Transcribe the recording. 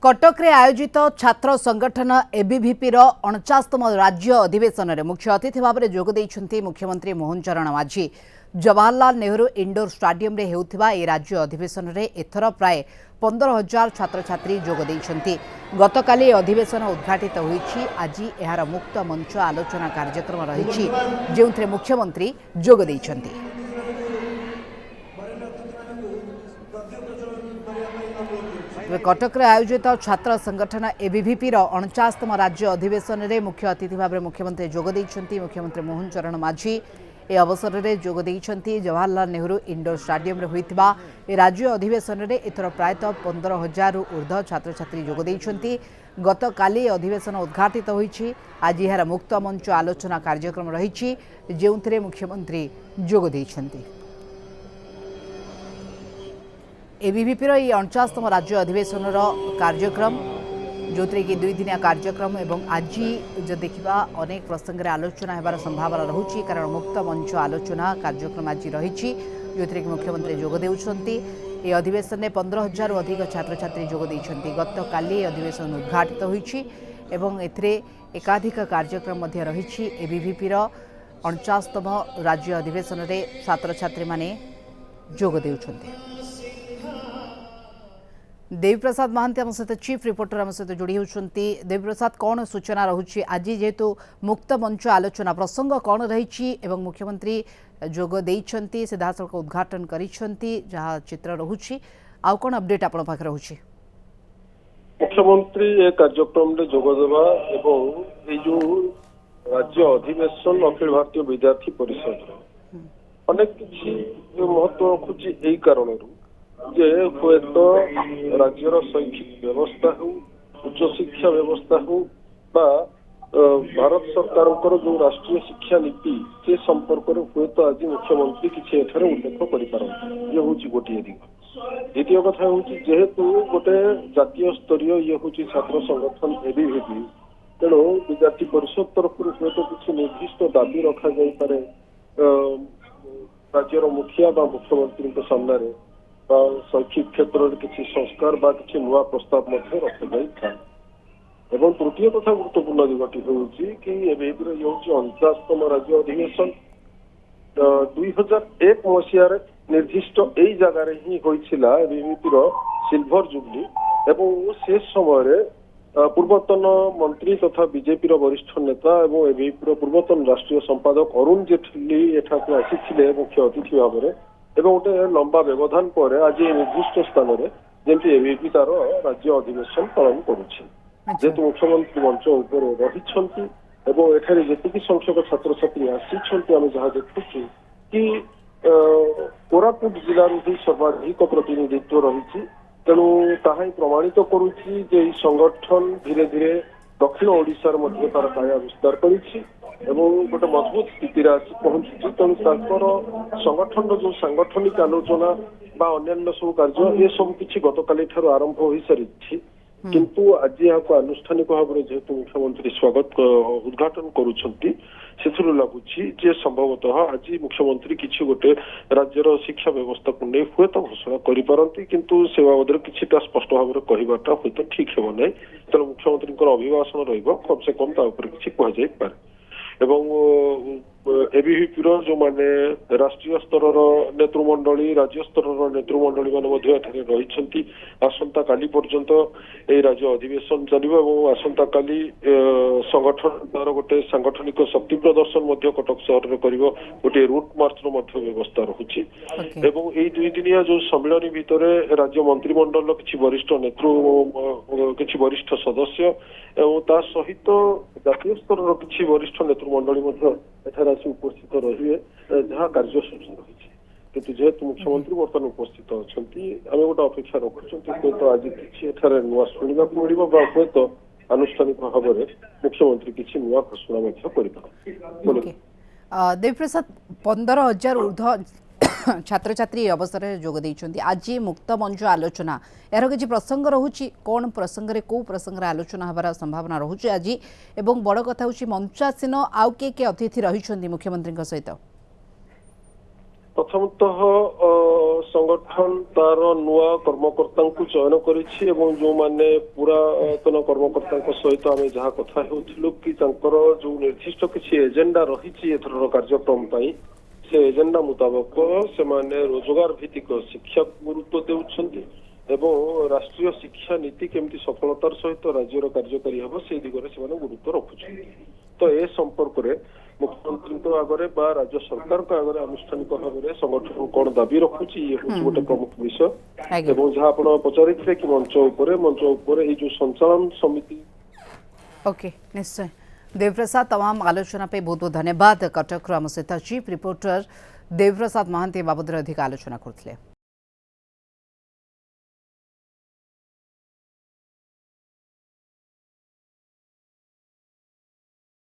कटक रे आयोजित छात्र संगठन एबीवीपी 49तम राज्य अधिवेशन में मुख्य अतिथि भाव में जोग देइछन्ति मुख्यमंत्री मोहन चरण माझी। जवाहरलाल नेहरू इंडोर स्टाडियम रे हेउथिबा ए राज्य अधिवेशन में एथर प्राय 15,000 छात्र छात्री जोग देइछन्ति। गतकाली अधिवेशन उद्घाटित होईछि। आज एहार मुक्त मंच आलोचना कार्यक्रम रहिछि जेउथरे मुख्यमंत्री जोग देइछन्ति। कटक रे आयोजित छात्र संगठन एबीवीपी 49तम राज्य अधिवेशन में मुख्य अतिथि भाव में मुख्यमंत्री जोग देइछन्ति मुख्यमंत्री मोहन चरण माझी। ए अवसर में जोग देइछन्ति जवाहरलाल नेहरू इंडोर स्टाडियम रे होइतिबा ए राज्य अधिवेशन में एथर प्रायतः 15,000 ऊर्ध्व छात्र छात्री जोग देइछन्ति। गतकाली अधिवेशन उद्घाटित होईछि। आज एहार मुक्त मंच आलोचना कार्यक्रम रहिछि जेउथरे मुख्यमंत्री जोग देइछन्ति। एबीवीपी 49तम राज्य अधिवेशन कार्यक्रम जो कि 2 दिनिया कार्यक्रम एवं आज जो देखा अनेक प्रसंग में आलोचना होबार संभावना रहुछि कारण मुक्त मंच आलोचना कार्यक्रम आज रही जो कि मुख्यमंत्री जोग देउछन्ति। ए अधिवेशन में 15,000 अधिक छात्र छात्री जोग देइछन्ति। गतकाली अधिवेशन उद्घाटित होईछि एवं एथिरे एकाधिक कार्यक्रम मध्य रही। एबीवीपी 49तम राज्य अधिवेशन में छात्र छात्री माने जोग देउछन्ति। देवीप्रसाद महांती आम सहित चीफ रिपोर्टर आम सहित जोड़ी होती। देवीप्रसाद कौन सूचना रहुछि आज जेहेतु मुक्त मंच आलोचना प्रसंग कौन रही मुख्यमंत्री जोग देइछन्ति सीधासलख उद्घाटन करिछन्ति जहाँ चित्र रहुछि आउ कौन अपडेट आपण पाखे रहुछि? मुख्यमंत्री ए कार्यक्रम रे जोग देबा एवं ए जो राज्य अधिवेशन अखिल भारतीय विद्यार्थी परिषद अनेक किछि महत्व रखुछि एई कारणरू जे तो राज्यर शैक्षिक व्यवस्था हो उच्च शिक्षा व्यवस्था हो बा भारत सरकार जो राष्ट्रीय शिक्षा नीति से संपर्क हुए तो आज मुख्यमंत्री किसी एठारे उल्लेख करें ये हूँ गोटे दिग। द्वितीय कथा हूँ जेहेतु गोटे जातीय स्तरीय ये हूँ छात्र संगठन एबीवीपी तेणु विद्यार्थी परिषद तरफ हुए तो किसी निर्दिष्ट दाबी रखा जापे राज्यर मुखिया बा मुख्यमंत्री सामने शैक्षिक क्षेत्र में किसी संस्कार बा किसी नुआ प्रस्ताव रखा एवं तृतीय कथा गुरुत्वपूर्ण दिगटी हूँ कि एबीवीपी ये हूँ 49तम राज्य अधिवेशन 2001 मसीह निर्दिष्ट यही जगार ही होता एबीवीपी सिल्वर जुबली एवं से समय पूर्वतन मंत्री तथा बीजेपी वरिष्ठ नेता और एबीवीपी पूर्वतन राष्ट्रीय संपादक अरुण जेटली एठाक आसी मुख्य अतिथि भाव में एवं गोटे लंबा व्यवधान पर आज निर्दिष्ट स्थान में जमी एबीवीपी तार राज्य अधिवेशन पालन करुच्छे जेहेतु मुख्यमंत्री मंच उपर रही एठारे जी संख्यक छात्र छात्री आसी आम जहाँ देखु कि कोरापुट जिलूर ही सर्वाधिक प्रतिनिधित्व रही तेणु ताहा प्रमाणित करुच्ची जे संगठन धीरे धीरे दक्षिण ओडिशार मध्य तार काया विस्तार करिछि एवं गोटे मजबूत स्थिति आसी पहुंची तेणु संगठन जो सांगठनिक आलोचना बा अन्य सब कार्य ये सब किसी गतकाली आरंभ हो सारी किंतु आज यहाँ आनुष्ठानिक भाव में जेहेतु मुख्यमंत्री स्वागत उद्घाटन करुछंती से लगुच संभवतः आज मुख्यमंत्री किसी गोटे राज्यर शिक्षा व्यवस्था को नहीं हुए तो घोषणा करें किंतु से बाबद किसी स्पष्ट भाव में कहवाटा हुए तो ठीक हे ना तेणु मुख्यमंत्री अभिभाषण रम से कम किसी कहुपर एवं एबीवीपी जो माने राष्ट्रीय स्तर नेतृमंडली राज्य स्तर नेतृमंडली मैंने रही आसंता काली पर्यंत ए राज्य अधिवेशन चलो आसंता काली संगठन तार गोटे सांगठनिक शक्ति प्रदर्शन कटक सहर में कर गोटे रूट मार्च व्यवस्था रही एवं यही 2 दिनिया जो सम्मेलन भितर राज्य मंत्रिमंडल किसी वरिष्ठ किसी वरिष्ठ सदस्य एवं ता सहित जातीय स्तर किसी वरिष्ठ नेतृमंडली आसी उपस्थित रही जहाँ कार्यसूची रही किंतु जेहेतु मुख्यमंत्री बर्तमान उपस्थित अच्छा आम गोटे अपेक्षा रखुं तो आज किसी नुआ शुणा मिल हुए तो आनुष्ठानिक भाव में मुख्यमंत्री किसी नुआ घोषणा कर। देवप्रसाद 15,000 ऊर्ध्व छात्र छात्री अवसर में जोग देइछन्ति आज मुक्त मंच आलोचना यार किसी प्रसंग रहुछि कौन प्रसंग रे को प्रसंग आलोचना हबार संभावना रहुछि आज एवं बड़ कथा होछि मंचासीन आउ के अतिथि रहिछन्ति मुख्यमंत्री सहित ପ୍ରଥମତଃ ସଂଗଠନ ତାର ନୂଆ କର୍ମକର୍ତ୍ତାଙ୍କୁ ଚୟନ କରିଛି ଏବଂ ଯୋଉମାନେ ପୁରାତନ କର୍ମକର୍ତ୍ତାଙ୍କ ସହିତ ଆମେ ଯାହା କଥା ହେଉଥିଲୁ କି ତାଙ୍କର ଯୋଉ ନିର୍ଦ୍ଦିଷ୍ଟ କିଛି ଏଜେଣ୍ଡା ରହିଛି ଏଥରର କାର୍ଯ୍ୟକ୍ରମ ପାଇଁ ସେ ଏଜେଣ୍ଡା ମୁତାବକ ସେମାନେ ରୋଜଗାର ଭିତ୍ତିକ ଶିକ୍ଷାକୁ ଗୁରୁତ୍ୱ ଦେଉଛନ୍ତି ଏବଂ ରାଷ୍ଟ୍ରୀୟ ଶିକ୍ଷା ନୀତି କେମିତି ସଫଳତାର ସହିତ ରାଜ୍ୟର କାର୍ଯ୍ୟକାରୀ ହେବ ସେଇ ଦିଗରେ ସେମାନେ ଗୁରୁତ୍ୱ ରଖୁଛନ୍ତି। ତ ଏ ସମ୍ପର୍କରେ ମୁଖ୍ୟମନ୍ତ୍ରୀଙ୍କ ଆଗରେ ବା ରାଜ୍ୟ ସରକାରଙ୍କ ଆଗରେ ଆନୁଷ୍ଠାନିକ ଭାବରେ ସଂଗଠନ କଣ ଦାବି ରଖୁଛି ଇଏ ହେଉଛି ଗୋଟେ ପ୍ରମୁଖ ବିଷୟ ଆଜ୍ଞା। ଏବଂ ଯାହା ଆପଣ ପଚାରିଥିଲେ କି ମଞ୍ଚ ଉପରେ ଏଇ ଯୋଉ ସଞ୍ଚାଳନ ସମିତି ओके निश्चय देवप्रसाद तमाम आलोचना पे बहुत बहुत धन्यवाद कटक आम सहित चीफ रिपोर्टर देवप्रसाद महांती बाबद अधिक आलोचना करते।